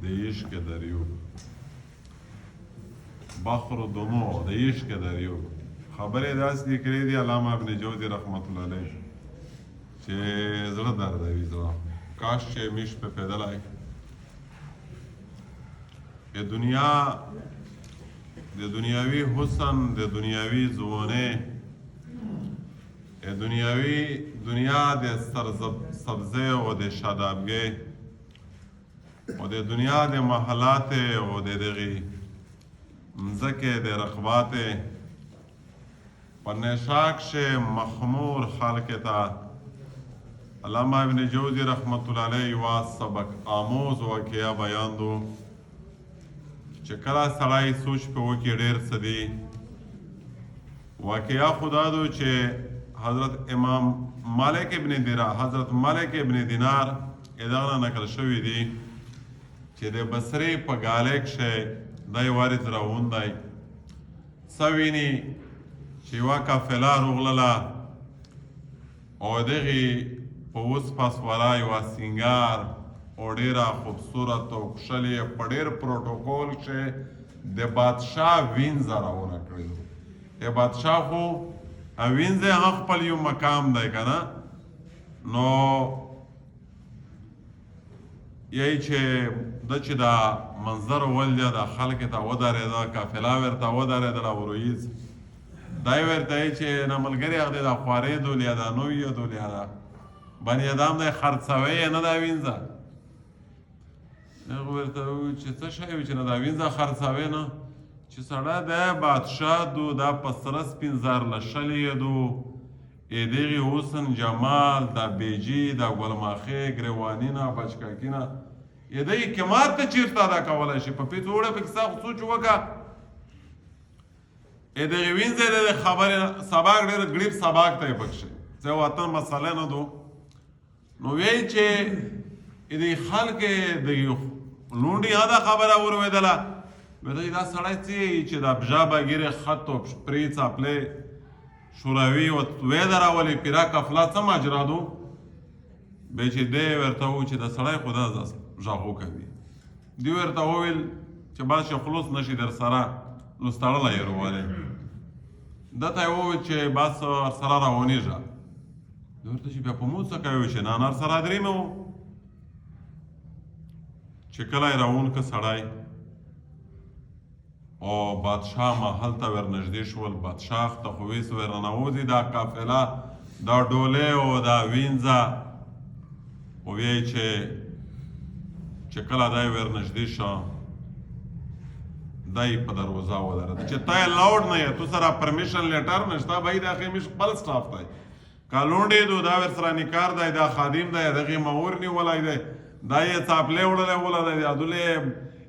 د عشق دریو بحر دموع د عشق دریو خبرې داسې لیکلې دي علامه ابن جوزي رحمت الله علیه چې زړه دردوي زړه کاش چې میش په پیدلای د دنیاوي حسن د دنیاوي ځوانۍ د دنیاوي دنیا د سبزه او د شادابګۍ او د دنیا د محلات او د دغې مځکې د رقبات په نشا کښې مخمور خلق ته علامه ابن جوزي رحمت الله علیه یوه سبق آموز واقعه بیان دو چې کله سړی سوچ په وکړي ډېر څه دي واقعه خو دا دو چې حضرت مالک ابن دینار ادغه نقل شوي دي چې د بصرې په ګالۍ کښې دی وارث راوندی څه ویني چې یوه قافله روغلله او دغې په وسپس والا یوه سینګار او ډېره خوبصورت او کښلې په ډېر پروټوکول کښې د بادشاه وینځه راونه کړې ده د بادشاه خو وینځه هم خپل یو مقام دی که نه نو یی چې ده چې دا منظر ولده دا خلک ته ودرېده قافله ورته ودرېدله ورویز دا یې ورته یی چې نه ملګري هغه دی دا خوارې دولیا دا نویه دولیا دا بني ادم دی خرڅوی یې نه دا وینځه هغه ورته وویل چې څه شی وي چې نه دا وینځه خرڅوی نه چې سړی دی بادشاه دو دا په سره سپین زر له شلې یې دو دغې حسن جمال دا بیجي دا ګلماخې ګریوانینه بچکاکینه دغې قیمت ته چېرته ادا کولی شي په پیڅ وړه پکې ستا سوچ وکړه دغې وینځه د خبرې سباق ډېر ګریب سباق دی پکښې څه وطن مسله نه دو نو وایي چې دغې خلک دغې لونډې دا خبره ورلوېدله وایي دا سړی څه چې دا بژا بګیرې خط و پرې څاپلې شوروي وی ده راولي پیرا قافله څه ماجرا دو بیا چې دی ورته وویل چې د سړی خو دا غږ وکوي دوی ورته وویل چې بادشاه خلوص نشي در سره نو ستړلی یې روولې ده ته یې وویل چې بس سره راونیږه دوی ورته چې بیا په مو څه کوي چې نانار سره درېمه و چې کله یې راون که سړی او بادشاه محل ته ورنږدې شول بادشاه ته خو ویس ورننوځي دا قافله دا ډولۍ او دا وینځه خو وایي چې کله دی ورنږدې شه دی په دروازه ودرېده چې ته یې لاوډ نه یې تو سره پرمیشن لیټر نشته بهی دا خیمې خپل سټاف دی که لونډې دو دا ورسره نکار دی دا خادم دی دغې مور نیولی دی دا یې څاپلې وړلی وله دی عدلې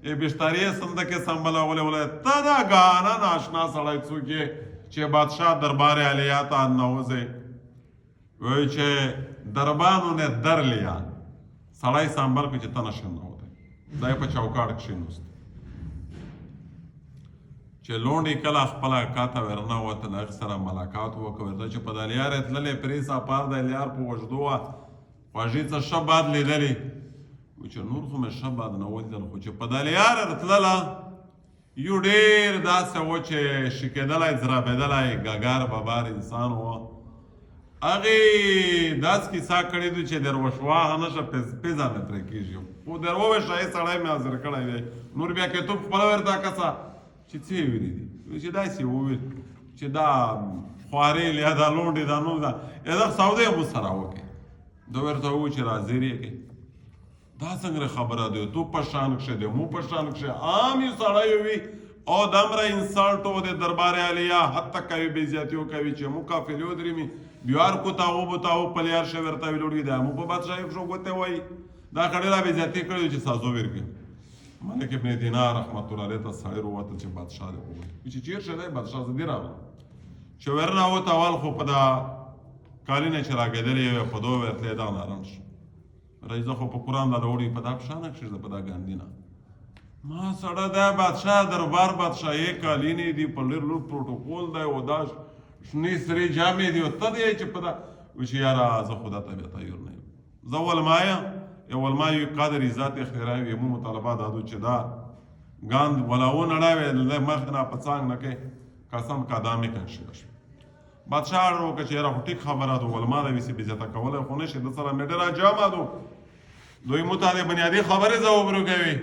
بشتاری صندوق سنبھلا ولی تا دا گانا ناشنا سڑای څوک چې بادشاه دربار علیہ ته نوځي وای چې دربانو نه در لیا سړای سنبھل کو چې تنه شنه وته دای په چوکاټ کې نوست چې لونډي کله خپل کاته ورنه وته د سره ملاقات وکړه چې په دلیار اتللې پریسا پار د لیار په وجدوه واجی څه شباد لیدلی چې نور خو مې ښه باد نه ولیدل خو چې په دلیار رتلله یو ډېر داسې و چې شکېدلی ځرابېدلی ګګار ببار انسان و هغې داسې کیسه کړې دي چې دروشواه نشه پیزه نه ترې کېږي خو درووې شاهي سړی مې حاضر کړی دی نور بیا کتوب خپله ورته کسه چې څه یې ویلي دي چې داسې وویل چې دا خوارې یا دا لونډې دا نوم دا دا سودا یې مو سره وکړې ده ورته وویل چې راځیر یې کوي دا څنګه خبره دی تو په شان کښې دی مو په شان کښې عام یو سړی وي او دمره انسالټ و د دربار علیه حتی کوي بېزیاتي کوي چې مو قافلې ودرېمي بیار کو تاغو بتاغو پلیار شه ورته ویلوړي دی مو په بادشاهي کښې ګوتې وایي دا ښه ډېره بېزیاتي کړې چې سازو ورکړي ملک ابن دینار رحمت الله علیه ته سړی ووتل چې بادشاه دی ووایي چې چېرته دی بادشاه زه دې راغلم چې ورنه ووت اول خو په دا کالینه چې راګېدلې وې په دو ورتلې دا نارم شو رئیزه خو په قرآن دا وړي په دا پښانه کښې ده په دا ګاندینه ما سړی دی بادشاه دربار بادشاهي کالینې دي په لر لور پروټوکول دی او دا شنې سرې جامې دي او ته دی چې په دا وایي چې یاره زه خو دا ته بیا تیار نه یم زه ولمایه ولما یو قدر عزت اختیاروي یمو مطالبه دادو چې دا ګاند ولاو نړاوي مخ نه په څنګ نه کې قسم قدامې کنشي بادشاہ اړ وکړه چې یاره خو ټیک خبره ده ولما د ویسې بېزته کولی خو نه شي د سره مې ډېره جامه دو دوی مو ته د بنیادي خبرې ځواب کوي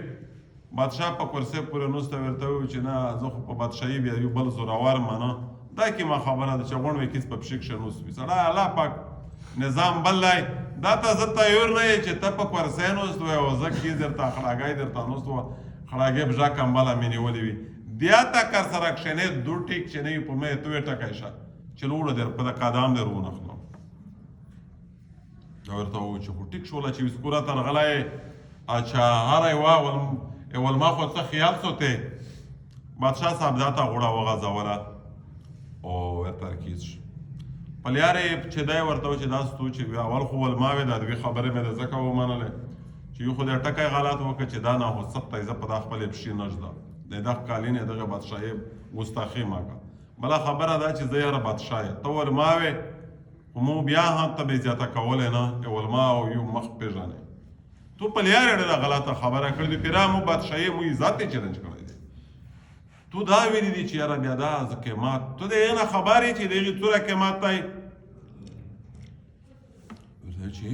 بادشاہ په کرسۍ پورې نوسته ورته وویل چې نه زه خو په بادشاهي بیا یو بل زورور منه دا کومه خبره ده چې غونډ وی کیس په پښې کښې نوس وي سړی الله پاک نظام بل دی دا ته زه تیار نه یې چې ته په کرسۍ نوست وی او زه کیس درته خړاګۍ درته نوست وه خړاګۍ بژا کمبله مې نیولې وي دیا ته کر سره کښېنې دو ټیک چې نه وي په مې تو یې ټکی شه چې لوړه در په قدم در ونخلم دا ورته وویل چې خو ټیک شوله چې وسکوره ته راغلی اچھا هر یوه ولما خو څه خیال سوتی بادشاه صاحب دا ته غوړه وغځوله او ورته رکیز شو پلیار یې چې دی ورته و چې دا ستو چې اول خو ولما وې دا دوی خبرې مې د ځکه ومنلې چې یو خو دې ټکی غلط وکړه چې دا نه خو سخته زه په دا خپلې پښې نه ږدم د دغه کالین یې دغه بادشاهي ګستاخي مه کړه بله خبره ده چې زه یاره بادشاه یې ته ولما وې خو مو بیا هم ته بې زیاته کولی نه ولما او یو مخ پېژنې تو پلیار یې ډېره غلطه خبره کړې دي پیرا مو بادشاهي مو عزت یې چیلنج کړی دی تو دا ویلي دي چې یاره بیا دا زه قیمت تو د هغې نه خبر یې چې د هغې څومره قیمت دی چې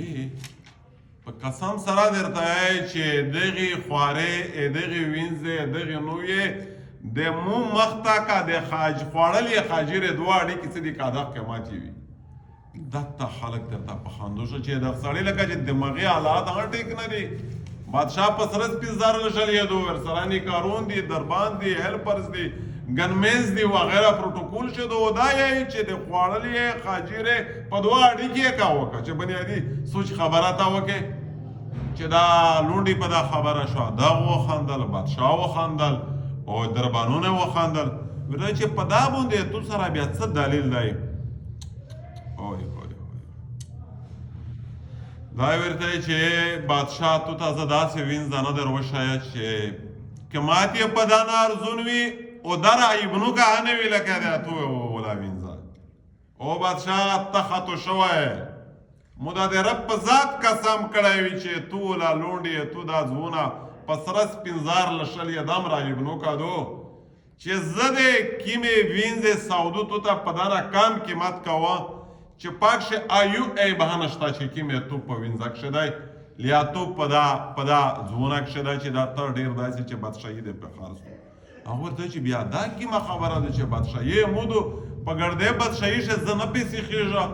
په قسم سره درته وایي چې دغې خوارې دغې وینځې دغې نویې د مو مخ ته که د خوړلې خاجرې دوه اړیکې څه دي که هدف قیمت یې وي دته خلک درته په خندو شو چې د سړی لکه چې دماغي حالات هغه ټیک نه دي بادشاه په سره سپېڅ زره لشلېدو ورسره نیکارون دي دربان دي هیلپرز دي ګنمینز دي وغیره پروتوکول شدو دا یې چې د خوړلې خاجرې په دوه اړیکې یې کا وکړه چې بنیادي سوچ خبره ته وکړې چې دا لونډي په دا خبره شوه دا وخندل بادشاه وخندل او دربانونه وخندل ویل چې په دا باندې تو سره بیا څه دلیل دی دا ورته چې بادشاه تو ته زه داسې وینځه نه در وښیه چې قیمت یې په دا نه ارزون وي او در عیبنو که نه وي لکه دی تو ولا وینځه او بادشاه ته خطو شوی مو دا د رب په ذات قسم کړی وي چې تو ولا لونډې تو دا ځونه په سره سپین زار لشل یې دم را عیبنو که دو چې زه د کیمې وینځې سودو تو ته په دا نه کم قیمت کوه چې پاک شه آیو ای بهانه شته چې کیمې تو په وینځه کښې دی لیا تو په دا ځونه کښې دی چې دا ته ډېر داسې چې بادشاهي دی په خرڅ هغه ورته چې بیا دا کومه خبره ده چې بادشاهي مودو په ګردې بادشاهي شه زه نه پسې خېږه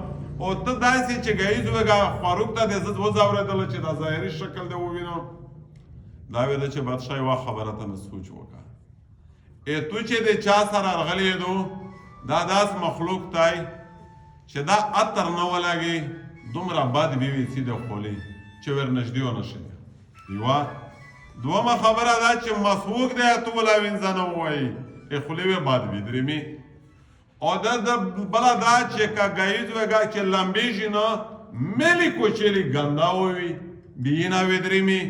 او ته داسې چې ګایز وګه فاروق ته دې زه وځورېدله چې دا ظاهري شکل دې ووینم دا ویله چې بادشاه یوه خبره ته مې سوچ وکړه تو چې د چا سره راغلی دو دا داس مخلوق دی چې دا عطر نه ولګي دومره بد وي وي سیده خولې چې ورنږدې ونه شي یوه دومه خبره ده چې مسوق دی تو ولا وینځه نه ووایي خولې وې بد وي درېمې او بله دا چې که ګایز وګه چې لمبېږي نه ملي کوچېلې ګنده ووي بیینه وې درېمې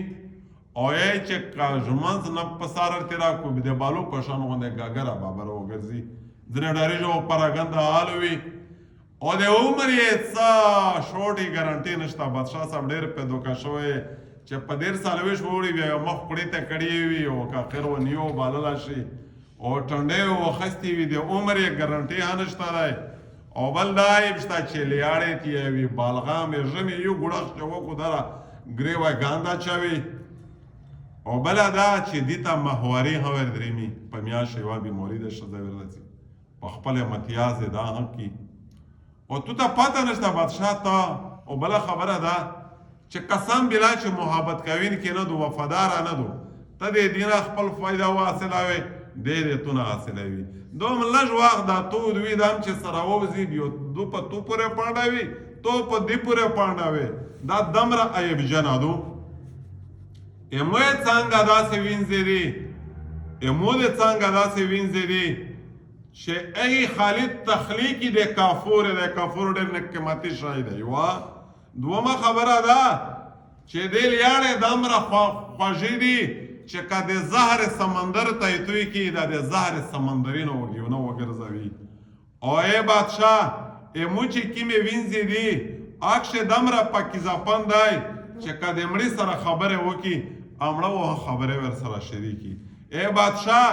او یې چې که ژمنځ نه په ساره تېرا کو د بالو په شان غوندې ګاګره بابره وګرځي ځینې ډارېږي او پراګنده حال وي او د عمر یې څه شوټې ګارنټي نشته بادشاه صاحب ډېر په دوکه شوی چې په 1.5 څلوېښت وړي بیا مخ کړې ته کړې وي او که خیر ونیو بالله شي او ټنډې وخستې وي د عمر یې ګارنټي هم نشته دی او بل دا یې شته چې لیاړې تې وي بالغام یې ژمې یو ګوړښ چې وکړو دره ګریوه ګانده چوي او بله دا چې دې ته ماهواري هم وردرېمي په میاشت یوه بیماري ده ښځه ورځي په خپل امتیاز یې دا هم کي او تو ته پته نشته بادشاه ته او بله خبره ده چې قسم بلا چې محبت کوونکی نه دو وفاداره نه دو ته دې دینه خپل فایده واصلوي دې دې تو نه حاصلوي دوم لږ وخت دا تود وي دا هم چې سره ووځي دو په تو پورې پاڼډوي تو په دې پورې پاڼډوي دا دمره عیبجنه دو امو یې څنګه داسې وینځې دي امو دې څنګه داسې وینځې دي چې هغې خالد تخلیقي د کافور دی کافور ډېر نه قیمتي شی دی یوه دومه خبره ده چې دې لیاړې دومره خوږې دي چې که د زهر سمندر ته یې توی کړي دا د زهر سمندري نه وګرځوي او ای بادشاه امو چې کومې وینځې دي اکښې دومره پاکیزه پن دی چې که د مړي سره خبرې وکړي امړه و خبرې ور سره شریکي ای بادشاه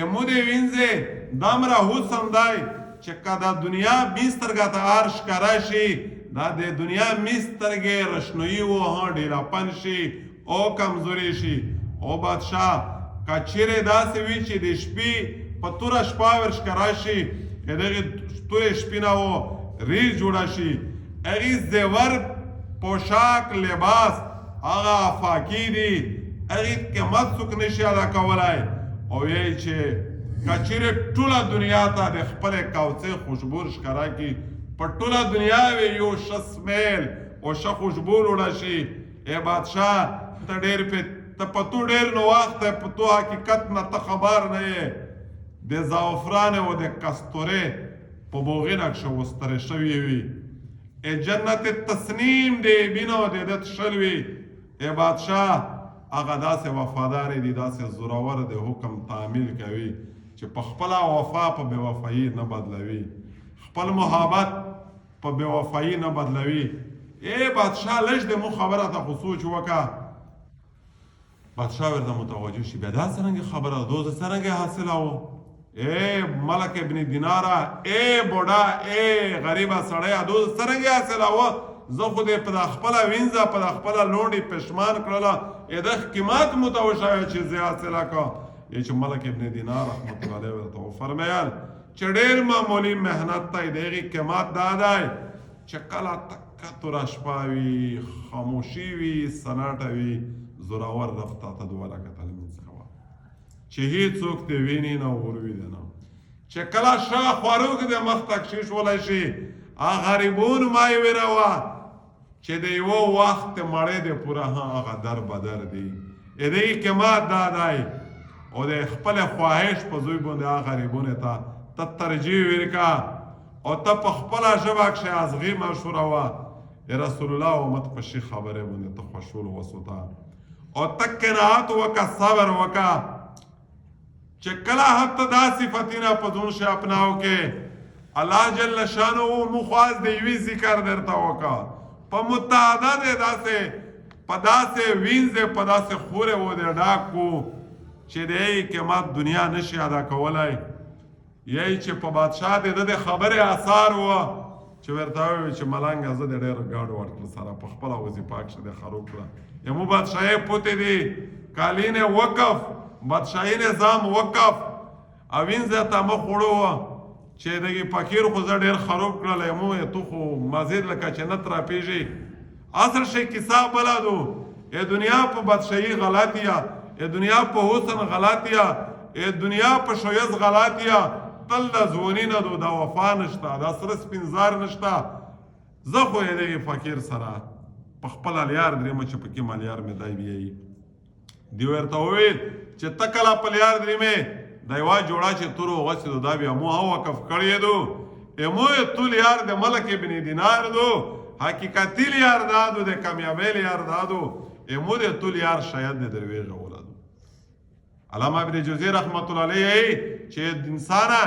امو دې وینځې دمره حسن دی چې که د دنیا میسترګه ته عرش ښکاره شي دا د دنیا میسترګې رشنویي و ډیراپن شي او کمزوري شي او بادشاه که چیرې داسې وي چې د شپې په توره شپه ور ښکاره شي دغې تورې شپې نه و ریل جوړه شي هغې زیور پوشاک لباس هغه افاقي دي هغې قیمت څوک نشي ادا کولی او یې چې که چیرې ټوله دنیا ته د خپلې کوڅې خوشبو ښکاره کړي په ټوله دنیا وي یو ښه سمیل او ښه خوشبو لوړه شي ای بادشاه ته په تو ډېر نو وخت دی په تو حقیقت نه ته خبر نه یې د زعفران او د کستورې په بوغینه کښې وسترې شوي وي ای جنت تسنیم دی بینه او د ده تشل وي ای بادشاه هغه داسې وفادار دي داسې زورور د حکم تعمیل کوي چې په خپله وفا په بې وفایي نه بدلوي خپل محبت په بې وفایي نه بدلوي ای بادشاه لږ د مو خبره ته خو سوچ وکړه بادشاه ورته متوجه شي بیا دا څرنګه خبره ده دوزه څرنګه حاصله و ای ملک ابن دیناره ای بوډا ای غریبه سړیه دوزه څرنګه حاصله و زه خو دې په د خپله وینځه په د خپله لونډې پشمان کړله ای د قیمت متوشوی چې زه حاصله کړه ای چې ملک ابن دینار رحمت الله علیه ورته وفرمیل چې ډېر معمولي محنت دی د هغې قیمت دا دی چې کله تکه توره شپه وي خاموشي وي سناټه وي زورور رب تا ته دوه رکعته لمونځ کوه چې هېڅوک دې ویني نه ورویده نه چې کله شا خواروک دې مخ تکشیش ولی شي غریبون ما یې ویروه چې د یوه وخت مړی دې پوره هغه در بدر دی د دې قیمت دا دی او د خپل خواهش په زوی باندې هغه غریبونو ته ترجیح ورکړه او ته په خپله ژبه کښې ازغي مشهوره وه رسول الله امت په شي خبرې باندې ته خوشحول وسوته او ته قناعت وکړه صبر وکړه چې کله حتی دا صفتونه په ځون شي اپناو کې الله جل شانو مو خواست د یوې ذکر درته وکړه په متعدد داسې په داسې وینځې په داسې خورې و د ډاک کو چې د یې قیمت دنیا نشي ادا کولی یی چې په بادشاه د ده د خبرې اثار وه چې ورته وویل چې ملنګه زه د ډېر ګاډ ورکړه سره په خپله وظیفه کښې د خروب کړه یمو بادشاهۍ پوتې دي قالین وقف بادشاهي نظام وقف او وینځه ته مخ وړو وه چې دغې فقیر خو زه ډېر خروب کړل یمو تو خو مزید لکه چې نه تراپېږي اصل شی کیسه بله دو ای دنیا په بادشاهي غلطیه ای دنیا په حسن غلطیه ای دنیا په ښایست غلطیه تل د ځواني نه دو دا وفا نشته دا سره سپین زار نشته زه خو یې دغې فقیر سره په خپله لیار درېمه چې پکې ملیار مې دی بیایي دی ورته وویل چې ته کله په لیار درېمې دا یوه جوړه چې تورو غوڅېدو دا بیا مو هم وقف کړی دو امو یې تو لیار د ملک ابن دینار دو حقیقتي لیار دا دو د کامیابۍ لیار دا دو امو د تو لیار شاید د درویغه ولا دو علامه ابن جوزی رحمت الله علیه چې انسانه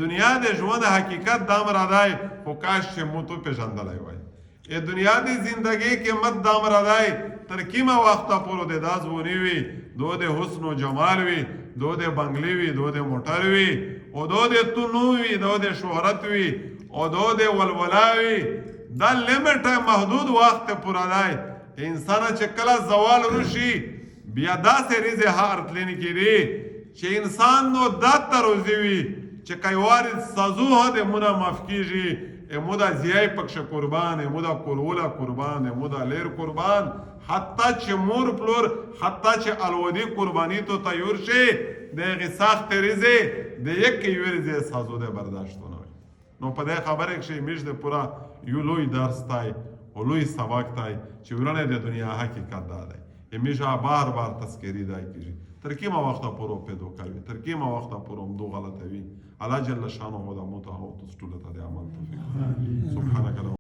دنیا د ژوند حقیقت دا مرادای خو کاش چې مو تو پېژندلی وای دنیا د زندگی قیمت دا مرادای تر کیمه وخته پورو د دا ځواني وي دو د حسن و جمال وي دو د بنگلې وي دو د موټر وي او دو د تونو وي دو د شهرت وي او دو د ولولا وي دا لیمټ محدود وخت پوره دی انسان چې کله زوال وشي بیا داسې ریزې هار تللی کېدي چې انسان نو دا ته روزي وي چې که وارد سازوها د مونه معاف کېږي امو دا زیای پکښه قربان امو دا کوروله قربان امو دا لیر قربان حتی چې مور پلور حتی چې الودي قربانی تو تیور شي د هغې سختې ریزې د یکې یوې ریزې سازو دی برداشت ونه وي نو په دې خبرې کښې میش د پوره یو لوی درس دی او لوی سبق دی چې ورنه د دنیا حقیقت دا دی همیشه بار بار تذکری دی کېږي تر کومه وخته پورې پیدا کوي تر کومه وخته پورې همدو غلطوي الله جل شانه د مو ته او تاسو ټولو ته د عمل توفیق سبحانك